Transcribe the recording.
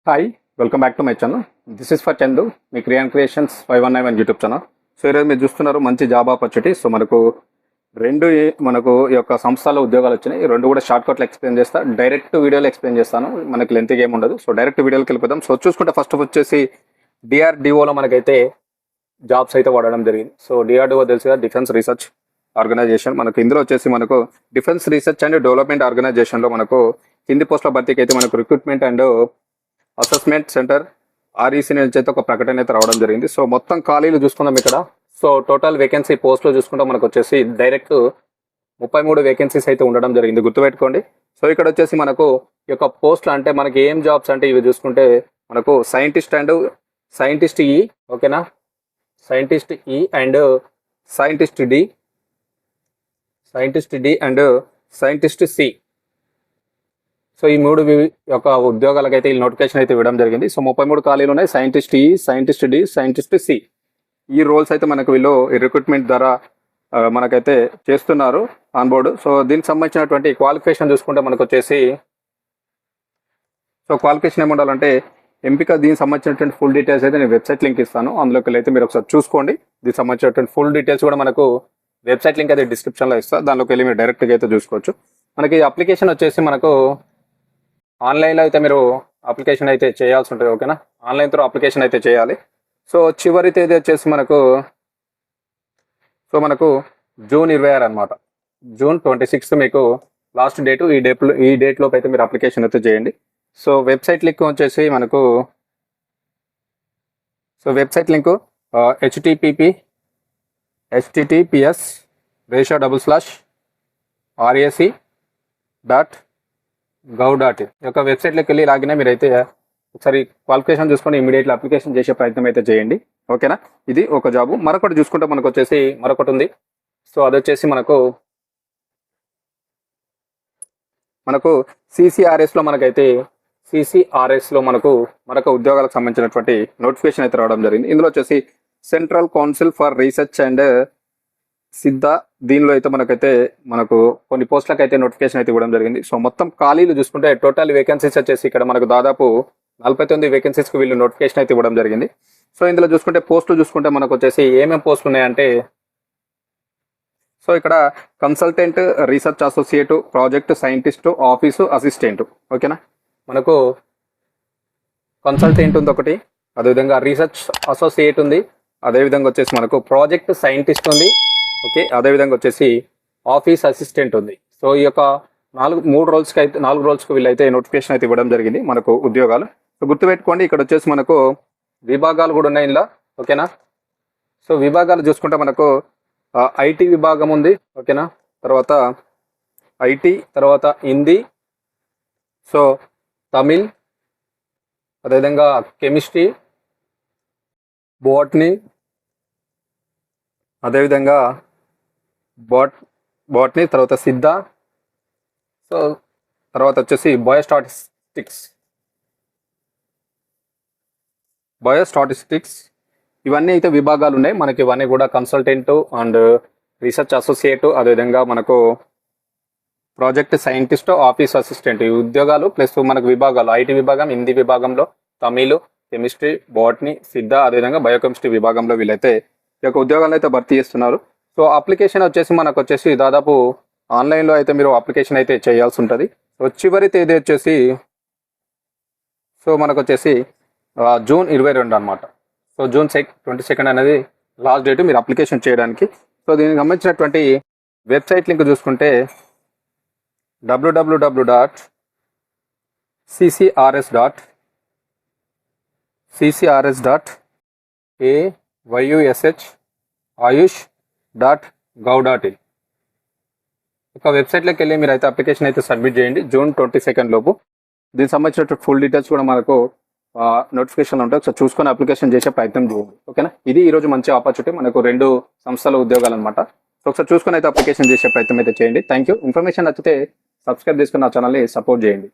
Hi welcome back to my channel. This is for Chandu, me creations 519 YouTube channel. So ఈరోజు మీరు చూస్తున్నారు మంచి job opportunity. So మనకు ఈ యొక్క సంస్థలో ఉద్యోగాలు వచ్చినాయి. ఈ రెండు కూడా షార్ట్ కట్లో ఎక్స్ప్లెయిన్ చేస్తా, డైరెక్ట్ వీడియోలో ఎక్స్ప్లెయిన్ చేస్తాను. మనకి లెంత్ ఏమి ఉండదు. సో డైరెక్ట్ వీడియోకి వెళ్ళిపోదాం. సో చూసుకుంటే ఫస్ట్ వచ్చేసి డిఆర్డిఓలో మనకైతే జాబ్స్ అయితే వాడడం జరిగింది. సో డిఆర్డిఓ తెలుసుగా, డిఫెన్స్ రీసెర్చ్ ఆర్గనైజేషన్. మనకు ఇందులో వచ్చేసి మనకు డిఫెన్స్ రీసెర్చ్ అండ్ డెవలప్మెంట్ ఆర్గనైజేషన్లో మనకు కింది పోస్టుల భర్తీకి అయితే మనకు recruitment and assessment centre REC నుంచి అయితే ఒక ప్రకటన అయితే రావడం జరిగింది. సో మొత్తం ఖాళీలు చూసుకుందాం ఇక్కడ. సో టోటల్ వేకెన్సీ పోస్టులు చూసుకుంటే మనకు వచ్చేసి డైరెక్ట్ 33 వేకెన్సీస్ అయితే ఉండడం జరిగింది, గుర్తుపెట్టుకోండి. సో ఇక్కడ వచ్చేసి మనకు ఈ యొక్క పోస్టులు అంటే మనకి ఏం జాబ్స్ అంటే ఇవి చూసుకుంటే మనకు సైంటిస్ట్ అండ్ సైంటిస్ట్ ఈ, ఓకేనా, scientist E and scientist D, scientist D and scientist C. So ఈ మూడు యొక్క ఉద్యోగాలకైతే ఈ నోటిఫికేషన్ అయితే ఇవ్వడం జరిగింది. సో 33 ఖాళీలు ఉన్నాయి. సైంటిస్ట్ ఈ, సైంటిస్ట్ డి, సైంటిస్ట్ సి, ఈ రోల్స్ అయితే మనకు వీళ్ళు ఈ రిక్రూట్మెంట్ ద్వారా మనకైతే చేస్తున్నారు ఆన్ బోర్డు. సో దీనికి సంబంధించినటువంటి క్వాలిఫికేషన్ చూసుకుంటే మనకు వచ్చేసి, సో క్వాలిఫికేషన్ ఏమి ఉండాలంటే ఎంపిక, దీనికి సంబంధించినటువంటి ఫుల్ డీటెయిల్స్ అయితే నేను వెబ్సైట్ లింక్ ఇస్తాను, అందులోకి అయితే మీరు ఒకసారి చూసుకోండి. దీనికి సంబంధించినటువంటి ఫుల్ డీటెయిల్స్ కూడా మనకు వెబ్సైట్ లింక్ అయితే డిస్క్రిప్షన్లో ఇస్తాను, దానిలోకి వెళ్ళి మీరు డైరెక్ట్గా అయితే చూసుకోవచ్చు. మనకి అప్లికేషన్ వచ్చేసి మనకు ఆన్లైన్లో అయితే మీరు అప్లికేషన్ అయితే చేయాల్సి ఉంటుంది, ఓకేనా. ఆన్లైన్ త్రూ అప్లికేషన్ అయితే చేయాలి. సో చివరి తేదీ వచ్చేసి మనకు జూన్ 26 అనమాట. జూన్ 26 మీకు లాస్ట్ డేటు. ఈ డేట్లోపు అయితే మీరు అప్లికేషన్ అయితే చేయండి. సో వెబ్సైట్ లింక్ వచ్చేసి మనకు, సో వెబ్సైట్ లింకు https://rac.gov.in యొక్క వెబ్సైట్లోకి వెళ్ళి లాగిన మీరైతే ఒకసారి క్వాలిఫికేషన్ చూసుకొని ఇమీడియట్లీ అప్లికేషన్ చేసే ప్రయత్నం అయితే చేయండి, ఓకేనా. ఇది ఒక జాబు. మరొకటి చూసుకుంటే మనకు వచ్చేసి మరొకటి ఉంది. సో అది వచ్చేసి మనకు సిసిఆర్ఎస్లో మరొక ఉద్యోగాలకు సంబంధించినటువంటి నోటిఫికేషన్ అయితే రావడం జరిగింది. ఇందులో వచ్చేసి central council for research and సిద్ధ, దీనిలో అయితే మనకు కొన్ని పోస్టులకు అయితే నోటిఫికేషన్ అయితే ఇవ్వడం జరిగింది. సో మొత్తం ఖాళీలు చూసుకుంటే టోటల్ వేకెన్సీస్ వచ్చేసి ఇక్కడ మనకు దాదాపు 49 వేకెన్సీస్కి వీళ్ళు నోటిఫికేషన్ అయితే ఇవ్వడం జరిగింది. సో ఇందులో చూసుకుంటే పోస్టులు చూసుకుంటే మనకు వచ్చేసి ఏమేమి పోస్టులు ఉన్నాయంటే, సో ఇక్కడ consultant, research associate, project scientist, office assistant, ఓకేనా. మనకు కన్సల్టెంట్ ఉంది ఒకటి, అదేవిధంగా రీసెర్చ్ అసోసియేట్ ఉంది, అదేవిధంగా వచ్చేసి మనకు ప్రాజెక్ట్ సైంటిస్ట్ ఉంది, ఓకే, అదేవిధంగా వచ్చేసి ఆఫీస్ అసిస్టెంట్ ఉంది. సో ఈ యొక్క 4 రోల్స్కి వీళ్ళైతే నోటిఫికేషన్ అయితే ఇవ్వడం జరిగింది మనకు ఉద్యోగాలు. సో గుర్తుపెట్టుకోండి, ఇక్కడ వచ్చేసి మనకు విభాగాలు కూడా ఉన్నాయి ఇలా, ఓకేనా. సో విభాగాలు చూసుకుంటే మనకు ఐటీ విభాగం ఉంది, ఓకేనా, తర్వాత ఐటీ, తర్వాత హిందీ, సో తమిళ్, అదేవిధంగా కెమిస్ట్రీ, బోటనీ, అదేవిధంగా బాటనీ, తర్వాత సిద్ధ, సో తర్వాత వచ్చేసి బయోస్టాటిస్టిక్స్, ఇవన్నీ అయితే విభాగాలు ఉన్నాయి మనకి. ఇవన్నీ కూడా కన్సల్టెంట్ అండ్ రీసెర్చ్ అసోసియేట్, అదేవిధంగా మనకు ప్రాజెక్ట్ సైంటిస్ట్, ఆఫీస్ అసిస్టెంట్, ఈ ఉద్యోగాలు ప్లస్ మనకు విభాగాలు ఐటీ విభాగం, హిందీ విభాగంలో తమిళ్, కెమిస్ట్రీ, బాటనీ, సిద్ధ, అదేవిధంగా బయోకెమిస్ట్రీ విభాగంలో వీళ్ళైతే ఈ యొక్క ఉద్యోగాలు అయితే భర్తీ చేస్తున్నారు. సో అప్లికేషన్ వచ్చేసి దాదాపు ఆన్లైన్లో అయితే మీరు అప్లికేషన్ అయితే చేయాల్సి ఉంటుంది. సో చివరి తేదీ వచ్చేసి మనకు వచ్చేసి జూన్ 22 అనమాట. సో జూన్ 22 అనేది లాస్ట్ డేట్ మీరు అప్లికేషన్ చేయడానికి. సో దీనికి సంబంధించినటువంటి వెబ్సైట్ లింక్ చూసుకుంటే www.ccrs.ayush.gov.in ఒక వెబ్సైట్లోకి వెళ్ళి మీరు అయితే అప్లికేషన్ అయితే సబ్మిట్ చేయండి జూన్ 22 లోపు. దీనికి సంబంధించిన ఫుల్ డీటెయిల్స్ కూడా మనకు నోటిఫికేషన్లో ఉంటాయి, ఒకసారి చూసుకొని అప్లికేషన్ చేసే ప్రయత్నం చేయండి, ఓకేనా. ఇది ఈరోజు మంచి ఆపర్చునిటీ, మనకు 2 సంస్థల ఉద్యోగాలు అనమాట. సో ఒకసారి చూసుకొని అయితే అప్లికేషన్ చేసే ప్రయత్నం అయితే చేయండి. Thank you. ఇన్ఫర్మేషన్ నచ్చితే సబ్స్క్రైబ్ చేసుకుని నా ఛానల్ని సపోర్ట్ చేయండి.